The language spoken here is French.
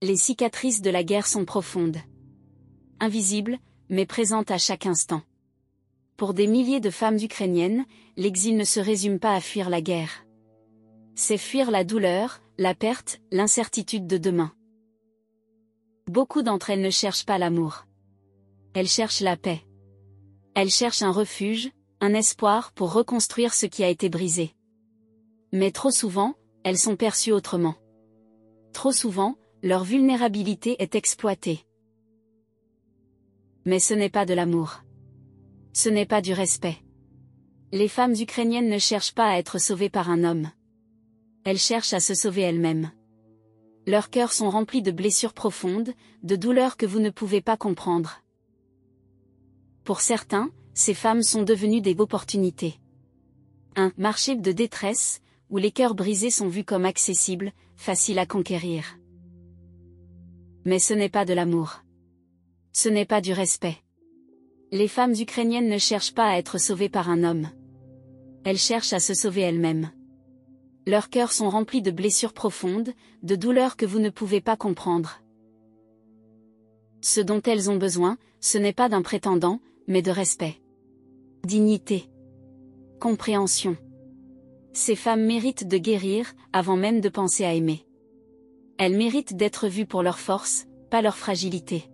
Les cicatrices de la guerre sont profondes. Invisibles, mais présentes à chaque instant. Pour des milliers de femmes ukrainiennes, l'exil ne se résume pas à fuir la guerre. C'est fuir la douleur, la perte, l'incertitude de demain. Beaucoup d'entre elles ne cherchent pas l'amour. Elles cherchent la paix. Elles cherchent un refuge, un espoir pour reconstruire ce qui a été brisé. Mais trop souvent, elles sont perçues autrement. Trop souvent, leur vulnérabilité est exploitée. Mais ce n'est pas de l'amour. Ce n'est pas du respect. Les femmes ukrainiennes ne cherchent pas à être sauvées par un homme. Elles cherchent à se sauver elles-mêmes. Leurs cœurs sont remplis de blessures profondes, de douleurs que vous ne pouvez pas comprendre. Pour certains, ces femmes sont devenues des opportunités. Un marché de détresse, où les cœurs brisés sont vus comme accessibles, faciles à conquérir. Mais ce n'est pas de l'amour. Ce n'est pas du respect. Les femmes ukrainiennes ne cherchent pas à être sauvées par un homme. Elles cherchent à se sauver elles-mêmes. Leurs cœurs sont remplis de blessures profondes, de douleurs que vous ne pouvez pas comprendre. Ce dont elles ont besoin, ce n'est pas d'un prétendant, mais de respect. Dignité. Compréhension. Ces femmes méritent de guérir, avant même de penser à aimer. Elles méritent d'être vues pour leur force, pas leur fragilité.